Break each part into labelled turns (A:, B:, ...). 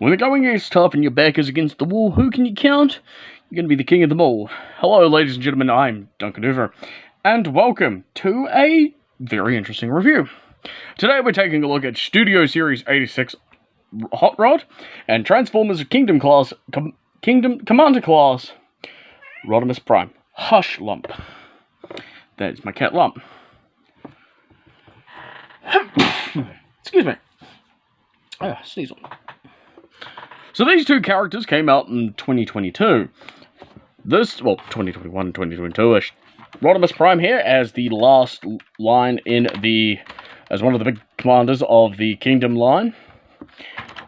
A: When the going is tough and your back is against the wall, who can you count? You're going to be the king of them all. Hello, ladies and gentlemen, I'm Duncan Hoover, and welcome to a very interesting review. Today we're taking a look at Studio Series 86 Hot Rod and Transformers Kingdom Commander Class Rodimus Prime. Hush Lump. That's my cat Lump. Excuse me. Sneeze on. So these two characters came out in 2022. 2021, 2022-ish. Rodimus Prime here as the last line as one of the big commanders of the Kingdom line.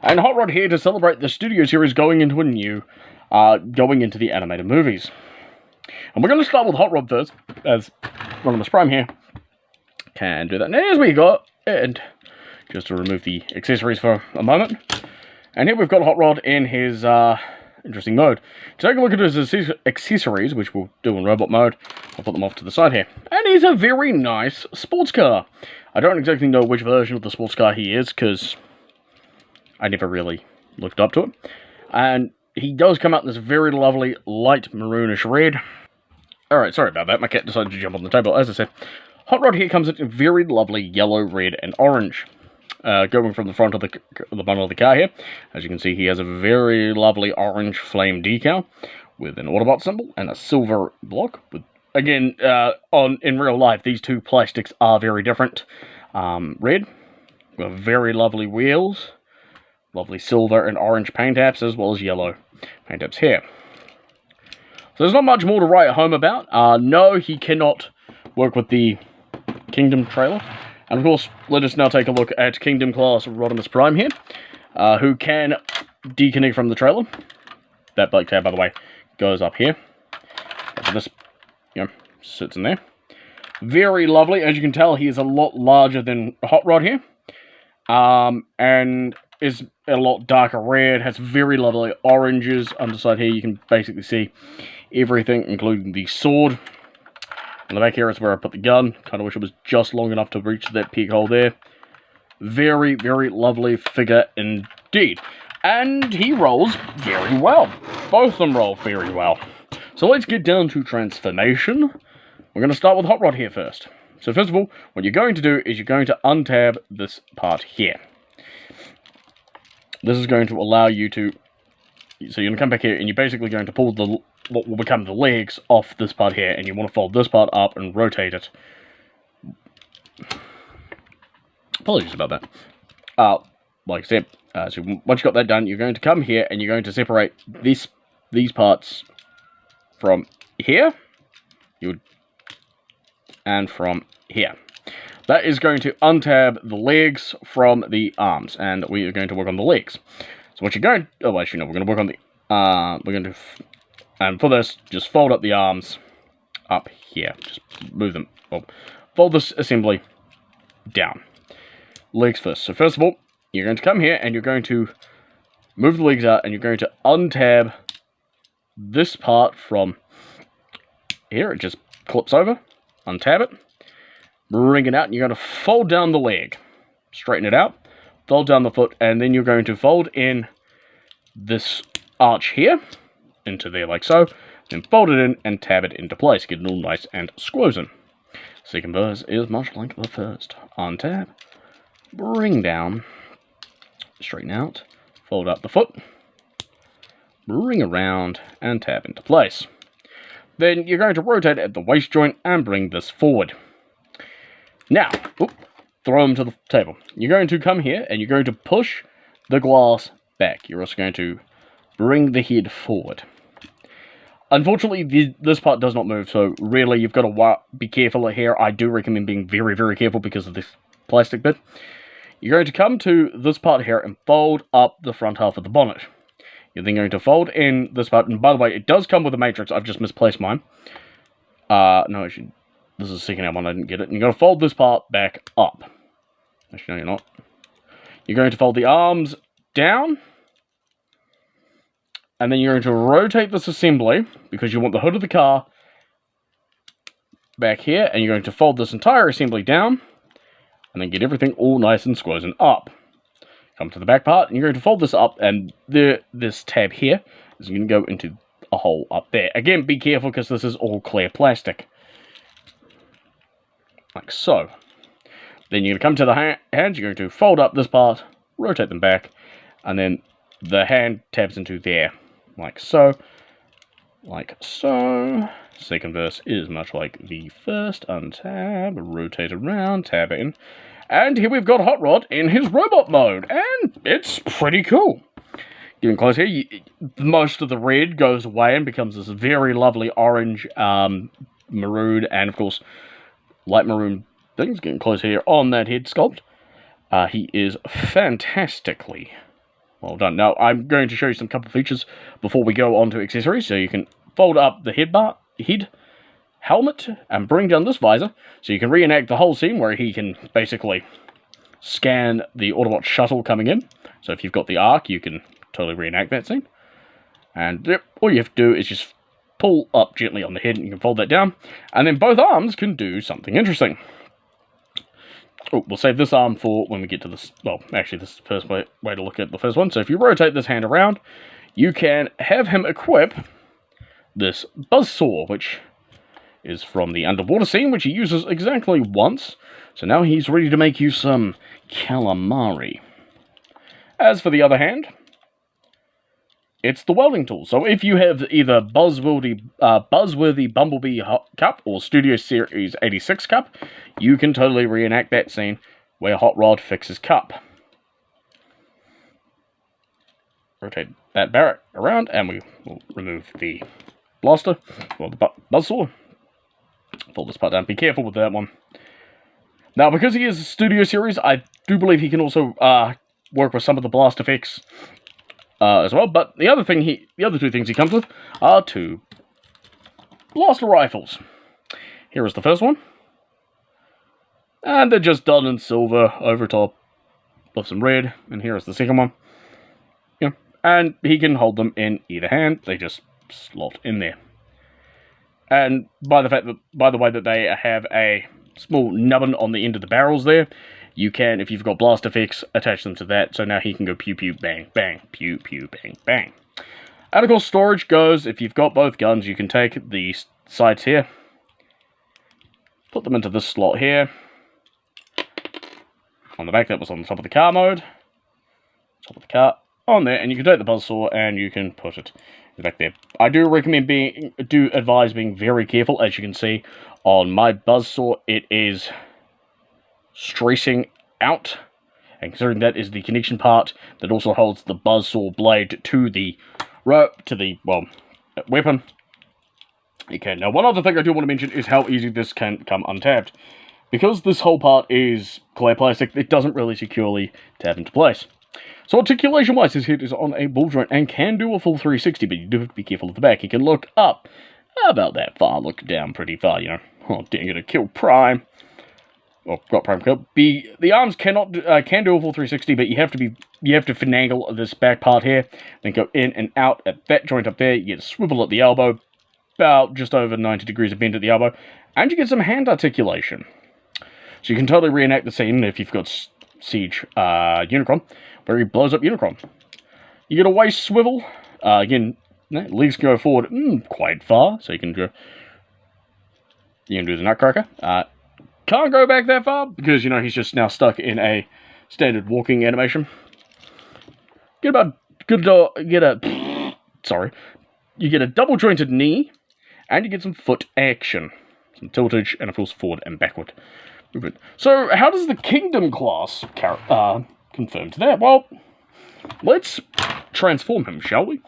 A: And Hot Rod here to celebrate the Studio Series going into the animated movies. And we're going to start with Hot Rod first, as Rodimus Prime here can do that. And as we go, and just to remove the accessories for a moment. And here we've got Hot Rod in his interesting mode. To take a look at his accessories, which we'll do in robot mode, I'll put them off to the side here. And he's a very nice sports car. I don't exactly know which version of the sports car he is, because I never really looked up to it. And he does come out in this very lovely light maroonish red. Alright, sorry about that. My cat decided to jump on the table. As I said, Hot Rod here comes in very lovely yellow, red, and orange. Going from the front of the bottom of the car here. As you can see, he has a very lovely orange flame decal with an Autobot symbol and a silver block. Again, in real life, these two plastics are very different. Red, with very lovely wheels, lovely silver and orange paint apps, as well as yellow paint apps here. So there's not much more to write home about. No, he cannot work with the Kingdom trailer. And of course, let us now take a look at Kingdom Class Rodimus Prime here, who can deconnect from the trailer. That brake tab, by the way, goes up here. So this, sits in there. Very lovely. As you can tell, he is a lot larger than Hot Rod here. And is a lot darker red, has very lovely oranges. Underside here, you can basically see everything, including the sword. On the back here is where I put the gun. Kind of wish it was just long enough to reach that peak hole there. Very, very lovely figure indeed. And he rolls very well. Both of them roll very well. So let's get down to transformation. We're going to start with Hot Rod here first. So first of all, what you're going to do is you're going to untab this part here. This is going to allow you to... So you're going to come back here and you're basically going to pull what will become the legs off this part here, and you want to fold this part up and rotate it. Apologies about that. Like I said, so once you've got that done, you're going to come here and you're going to separate these parts from here, and from here. That is going to untab the legs from the arms, and we are going to work on the legs. So what you're going... Oh, actually, no, we're going to work on the... we're going to... And for this, just fold up the arms up here. Just move them. Well, fold this assembly down. Legs first. So first of all, you're going to come here and you're going to move the legs out and you're going to untab this part from here. It just clips over. Untab it. Bring it out and you're going to fold down the leg. Straighten it out. Fold down the foot, and then you're going to fold in this arch here into there like so, then fold it in and tab it into place, get it all nice and squozen. Second verse is much like the first. Untab, bring down, straighten out, fold up the foot, bring around and tab into place. Then you're going to rotate at the waist joint and bring this forward. Now, throw them to the table. You're going to come here and you're going to push the glass back. You're also going to bring the head forward. Unfortunately, this part does not move, so really you've got to be careful here. I do recommend being very, very careful because of this plastic bit. You're going to come to this part here and fold up the front half of the bonnet. You're then going to fold in this part, and by the way, it does come with a matrix. I've just misplaced mine. No, actually, this is the second one, I didn't get it. And you're going to fold this part back up. Actually, no, you're not. You're going to fold the arms down. And then you're going to rotate this assembly, because you want the hood of the car back here. And you're going to fold this entire assembly down. And then get everything all nice and squozen up. come to the back part, and you're going to fold this up, and this tab here is going to go into a hole up there. Again, be careful because this is all clear plastic. Like so. Then you're going to come to the hands, you're going to fold up this part, rotate them back, and then the hand tabs into there. Like so. Like so. Second verse is much like the first. Untab, rotate around, tab in. And here we've got Hot Rod in his robot mode, and it's pretty cool. Getting close here, most of the red goes away and becomes this very lovely orange, maroon, and of course, light maroon things. Getting close here on that head sculpt. He is fantastically well done. Now, I'm going to show you some couple features before we go on to accessories, so you can fold up the head helmet and bring down this visor, so you can reenact the whole scene where he can basically scan the Autobot shuttle coming in. So if you've got the Ark, you can totally reenact that scene. And all you have to do is just pull up gently on the head, and you can fold that down. And then both arms can do something interesting. Oh, we'll save this arm for when we get to this. Well, actually, this is the first way to look at the first one. So if you rotate this hand around, you can have him equip this buzzsaw, which is from the underwater scene, which he uses exactly once. So now he's ready to make you some calamari. As for the other hand, it's the welding tool. So if you have either Buzzworthy Bumblebee Cup or Studio Series 86 Cup, you can totally reenact that scene where Hot Rod fixes Cup. Rotate that barrel around, and we will remove the blaster, or the buzzsaw. Fold this part down. Be careful with that one. Now, because he is a Studio Series, I do believe he can also work with some of the blast effects as well. But the other two things he comes with are two blaster rifles. Here is the first one, and they're just done in silver over top of some red. And here is the second one. Yeah, and he can hold them in either hand. They just slot in there. And by the way that they have a small nubbin on the end of the barrels there, you can, if you've got blast effects, attach them to that. So now he can go pew pew bang bang, pew pew bang bang. And of course, storage goes, if you've got both guns, you can take the sights here, put them into this slot here. On the back, that was on the top of the car mode. Top of the car, on there, and you can take the buzzsaw and you can put it back there. I do advise being very careful. As you can see on my buzzsaw, it is stressing out, and considering that is the connection part that also holds the buzzsaw blade to the weapon. Okay, now one other thing I do want to mention is how easy this can come untabbed. Because this whole part is clear plastic, it doesn't really securely tab into place. So articulation-wise, his head is on a ball joint and can do a full 360, but you do have to be careful of the back. He can look up about that far, look down pretty far, you know. Oh, dang it, kill Prime. Or got Prime killed. The arms can do a full 360, but you have to finagle this back part here, then go in and out at that joint up there. You get a swivel at the elbow, about just over 90 degrees of bend at the elbow, and you get some hand articulation. So you can totally reenact the scene if you've got Siege Unicron, where he blows up Unicron. You get a waist swivel. Again, legs can go forward quite far, so you can do the Nutcracker. Can't go back that far, because, you know, he's just now stuck in a standard walking animation. You get a double jointed knee, and you get some foot action. Some tiltage, and of course forward and backward movement. So, how does the Kingdom class confirm to that? Well, let's transform him, shall we?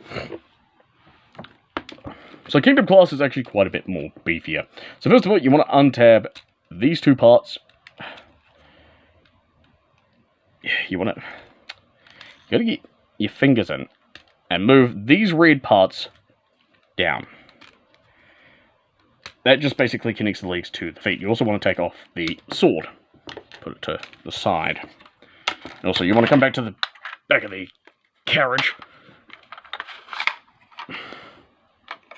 A: So, Kingdom class is actually quite a bit more beefier. So, first of all, you want to untab these two parts. You want to get your fingers in and move these red parts down. That just basically connects the legs to the feet. You also want to take off the sword, put it to the side. And also, you want to come back to the back of the carriage.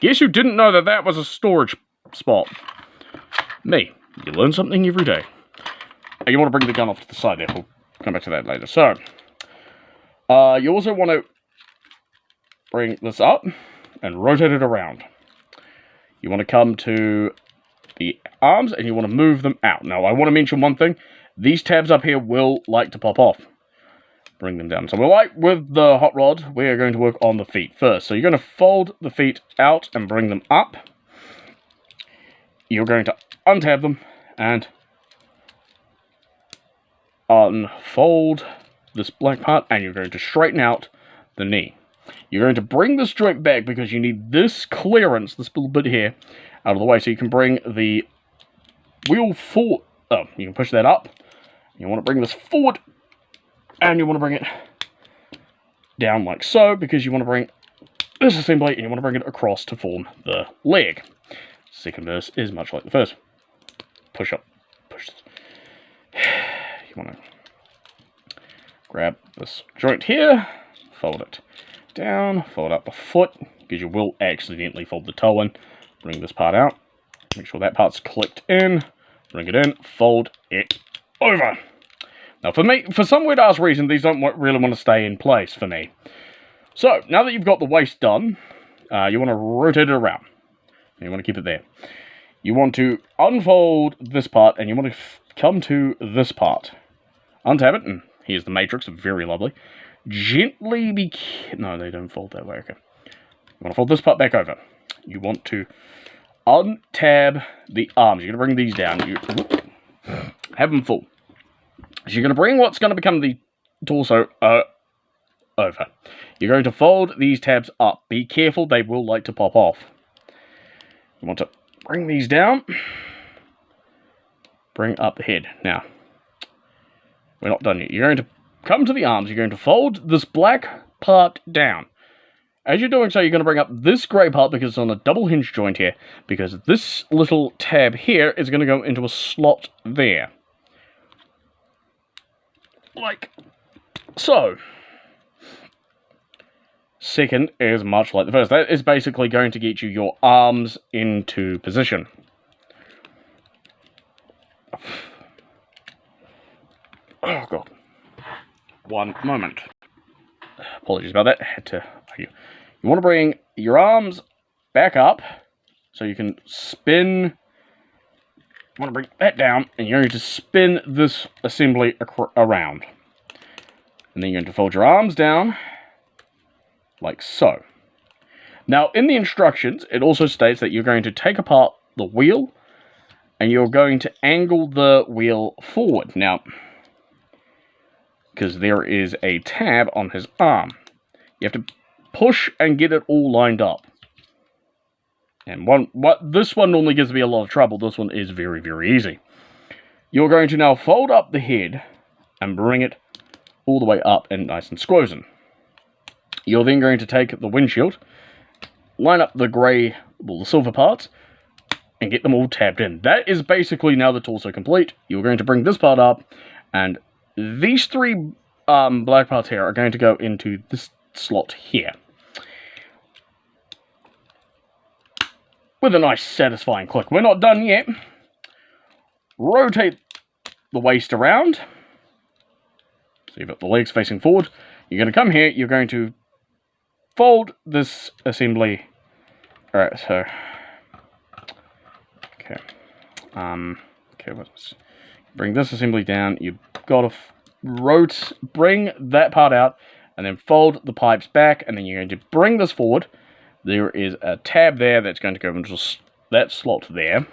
A: Guess you didn't know that that was a storage spot. Me. You learn something every day. And you want to bring the gun off to the side there. We'll come back to that later. So, You also want to bring this up and rotate it around. You want to come to the arms and you want to move them out. Now, I want to mention one thing. These tabs up here will like to pop off. Bring them down. So with the hot rod, we're going to work on the feet first. So you're going to fold the feet out and bring them up. You're going to untab them and unfold this black part, and you're going to straighten out the knee. You're going to bring this joint back because you need this clearance, this little bit here, out of the way, so you can bring the wheel forward. Oh, you can push that up. You want to bring this forward, and you want to bring it down like so, because you want to bring this assembly, and you want to bring it across to form the leg. Second verse is much like the first. Push up, push. You want to grab this joint here, fold it down, fold up the foot, because you will accidentally fold the toe in. Bring this part out, make sure that part's clicked in, bring it in, fold it over. Now for some weird ass reason, these don't really want to stay in place for me. So, now that you've got the waist done, you want to rotate it around. You want to keep it there. You want to unfold this part, and you want to come to this part. Untab it, and here's the matrix, very lovely. Gently no, they don't fold that way, okay. You want to fold this part back over. You want to untab the arms. You're going to bring these down. You have them full. So you're going to bring what's going to become the torso over. You're going to fold these tabs up. Be careful, they will like to pop off. You want to bring these down. Bring up the head. Now, we're not done yet. You're going to come to the arms. You're going to fold this black part down. As you're doing so, you're going to bring up this grey part because it's on a double hinge joint here. Because this little tab here is going to go into a slot there. Like so. Second is much like the first. That is basically going to get you your arms into position. Oh, God. One moment. Apologies about that. Had to... You want to bring your arms back up so you can spin. You want to bring that down, and you're going to spin this assembly around. And then you're going to fold your arms down like so. Now, in the instructions, it also states that you're going to take apart the wheel and you're going to angle the wheel forward. Now, because there is a tab on his arm, you have to push and get it all lined up. And this one normally gives me a lot of trouble. This one is very, very easy. You're going to now fold up the head and bring it all the way up and nice and squozen. You're then going to take the windshield, line up the grey, well, the silver parts, and get them all tabbed in. That is basically now the torso complete. You're going to bring this part up, and these three black parts here are going to go into this slot here. With a nice satisfying click. We're not done yet. Rotate the waist around. So you've got the legs facing forward. You're going to come here. You're going to fold this assembly. Alright, so... Okay. Okay, let's bring this assembly down. You've got to bring that part out, and then fold the pipes back, and then you're going to bring this forward. There is a tab there that's going to go into that slot there.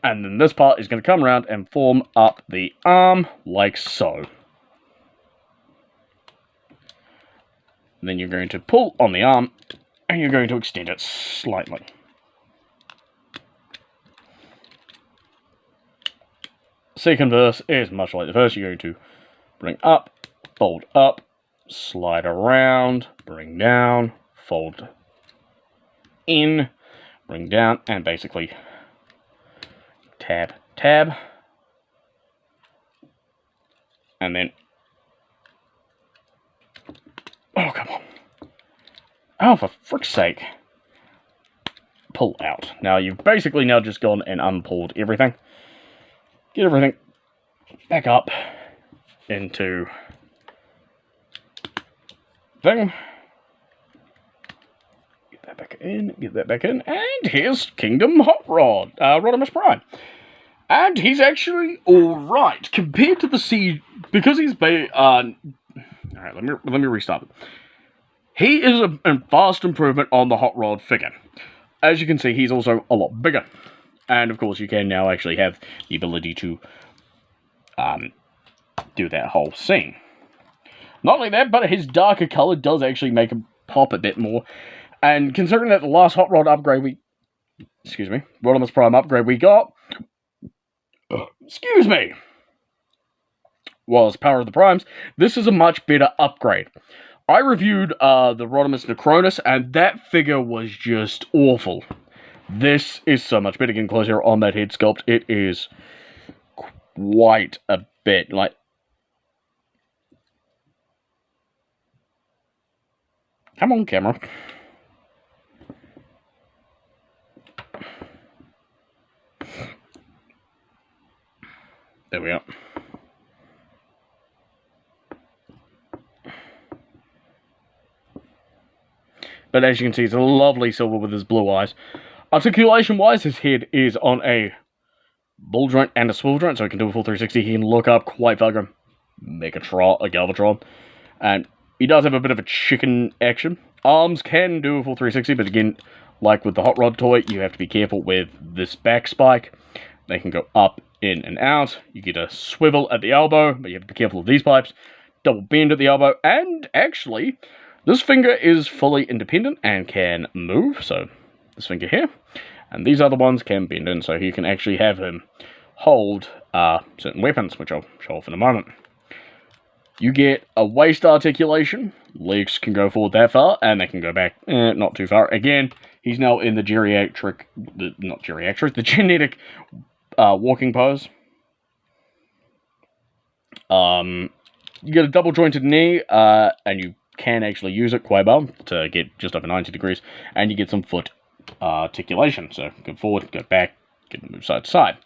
A: And then this part is going to come around and form up the arm like so. And then you're going to pull on the arm, and you're going to extend it slightly. Second verse is much like the first. You're going to bring up, fold up, slide around, bring down, fold in, bring down, and basically tab, tab, and then, oh, come on. Oh, for frick's sake. Pull out. Now, you've basically now just gone and unpulled everything. Get everything back up into thing. Get that back in, get that back in, and here's Kingdom Hot Rod, Rodimus Prime. And he's actually alright, compared to the Siege, because he's alright, let me restart it. He is a vast improvement on the Hot Rod figure. As you can see, he's also a lot bigger. And of course, you can now actually have the ability to do that whole scene. Not only that, but his darker color does actually make him pop a bit more. And considering that the last Hot Rod upgrade Rodimus Prime upgrade we got, was Power of the Primes, this is a much better upgrade. I reviewed the Rodimus Necronus, and that figure was just awful. This is so much better. Getting closer on that head sculpt, it is quite a bit. Like, come on, camera. There we are. But as you can see, it's a lovely silver with his blue eyes. Articulation-wise, his head is on a ball joint and a swivel joint, so he can do a full 360. He can look up quite far, make a Galvatron. And he does have a bit of a chicken action. Arms can do a full 360, but again, like with the Hot Rod toy, you have to be careful with this back spike. They can go up, in, and out. You get a swivel at the elbow, but you have to be careful of these pipes. Double bend at the elbow, and actually, this finger is fully independent and can move, so this finger here. And these other ones can bend in, so you can actually have him hold certain weapons, which I'll show off in a moment. You get a waist articulation. Legs can go forward that far, and they can go back not too far. Again, he's now in the the genetic walking pose. You get a double jointed knee, and you can actually use it quite well to get just over 90 degrees, and you get some foot articulation. So go forward, go back, get them move side to side.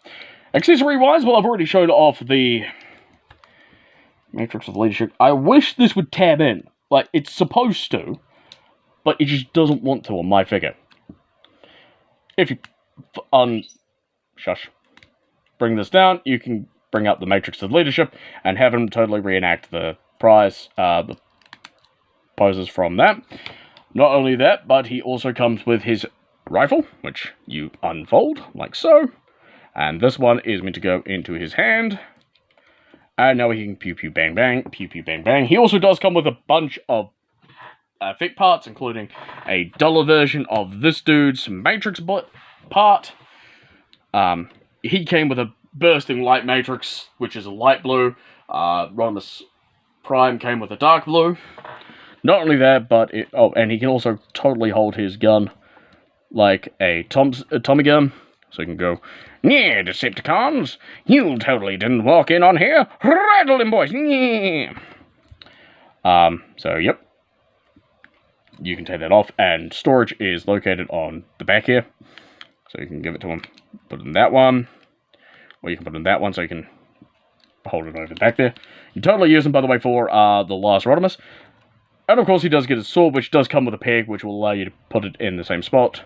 A: Accessory wise, well, I've already showed off the Matrix of Leadership. I wish this would tab in. Like, it's supposed to, but it just doesn't want to on my figure. If you bring this down, you can bring up the Matrix of Leadership and have him totally reenact the the poses from that. Not only that, but he also comes with his rifle, which you unfold, like so. And this one is meant to go into his hand. And now he can pew pew bang bang, pew pew bang bang. He also does come with a bunch of effect parts, including a duller version of this dude's Matrix part. He came with a bursting light Matrix, which is a light blue. Rodimus Prime came with a dark blue. Not only that, but and he can also totally hold his gun like a Tommy gun. So he can go, yeah, Decepticons, you totally didn't walk in on here. Rattle them, boys. Yeah. So, yep. You can take that off, and storage is located on the back here. So you can give it to him, put it in that one, or you can put it in that one so you can hold it over the back there. You totally use them, by the way, for the last Rodimus. And of course he does get his sword, which does come with a peg, which will allow you to put it in the same spot.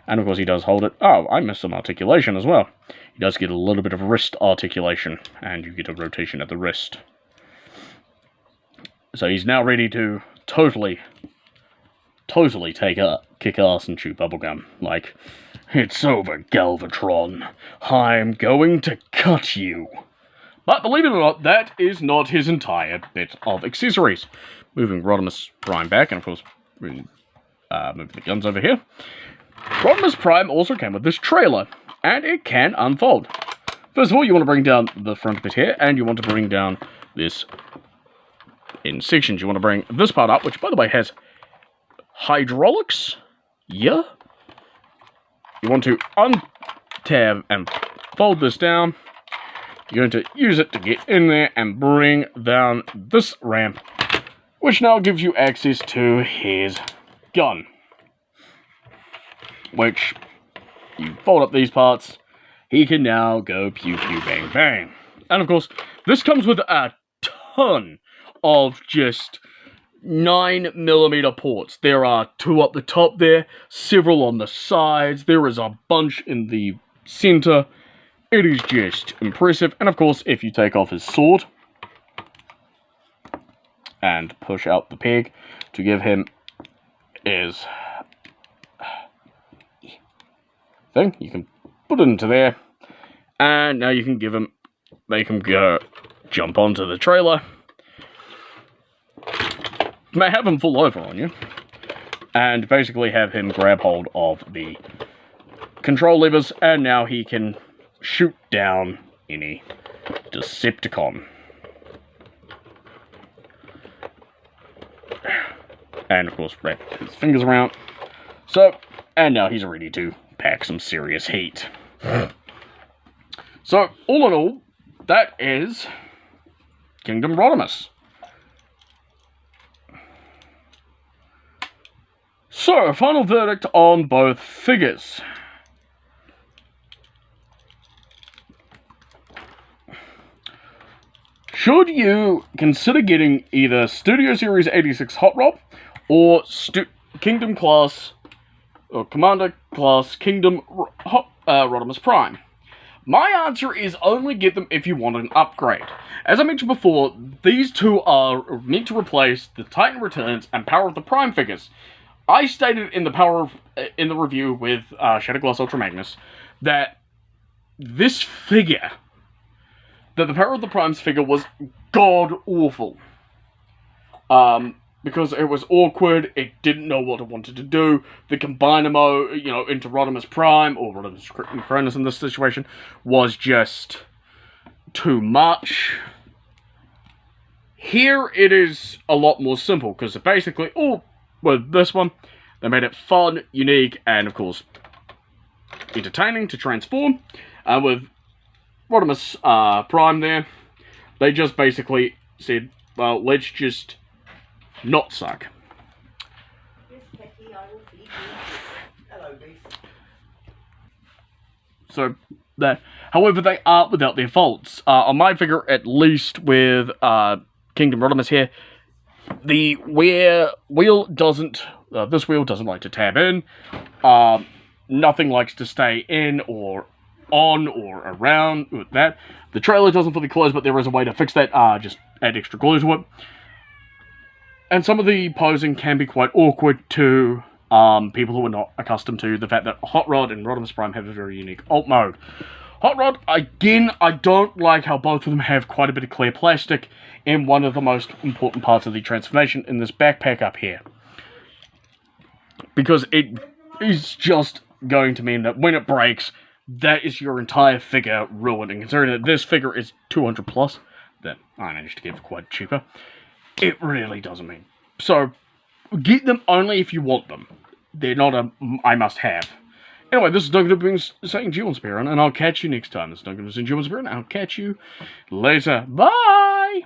A: And of course he does hold it. Oh, I missed some articulation as well. He does get a little bit of wrist articulation, and you get a rotation at the wrist. So he's now ready to totally kick ass and chew bubblegum. Like, it's over, Galvatron. I'm going to cut you. But believe it or not, that is not his entire bit of accessories. Moving Rodimus Prime back, and of course, moving the guns over here. Rodimus Prime also came with this trailer, and it can unfold. First of all, you want to bring down the front bit here, and you want to bring down this in sections. You want to bring this part up, which, by the way, has hydraulics. Yeah. You want to untab and fold this down. You're going to use it to get in there and bring down this ramp, which now gives you access to his gun. Which, you fold up these parts, he can now go pew pew bang bang. And of course, this comes with a ton of just 9mm ports. There are 2 up the top there, several on the sides, there is a bunch in the center. It is just impressive. And of course, if you take off his sword and push out the peg to give him his thing, you can put it into there, and now you can make him go jump onto the trailer. You may have him fall over on you, and basically have him grab hold of the control levers, and now he can shoot down any Decepticon. And of course wrap his fingers around. So, and now he's ready to pack some serious heat. So, all in all, that is Kingdom Rodimus. So, final verdict on both figures. Should you consider getting either Studio Series 86 Hot Rod or Kingdom Class or Commander Class Kingdom Rodimus Prime? My answer is only get them if you want an upgrade. As I mentioned before, these two are meant to replace the Titan Returns and Power of the Prime figures. I stated in the review with Shatterglass Ultra Magnus that this figure, that the Power of the Primes figure was god-awful. Because it was awkward, it didn't know what it wanted to do. The Combinamo, into Rodimus Prime, or Rodimus Cronus in this situation, was just too much. Here it is a lot more simple, because basically, with this one, they made it fun, unique, and of course, entertaining to transform. With Rodimus Prime there, they just basically said, well, let's just not suck. So, however, they are without their faults. On my figure, at least with Kingdom Rodimus here, the wheel doesn't, this wheel doesn't like to tab in. Nothing likes to stay in or on or around with that. The trailer doesn't fully close, but there is a way to fix that. Just add extra glue to it. And some of the posing can be quite awkward to people who are not accustomed to the fact that Hot Rod and Rodimus Prime have a very unique alt mode. Hot Rod, again, I don't like how both of them have quite a bit of clear plastic in one of the most important parts of the transformation in this backpack up here. Because it is just going to mean that when it breaks, that is your entire figure ruined. And considering that this figure is 200 plus, that I managed to get for quite cheaper, it really doesn't mean. So, get them only if you want them. They're not a I must have. Anyway, this is Duncan saying G1 Spirit, and I'll catch you next time. This is Duncan saying G1 Spirit, and I'll catch you later. Bye!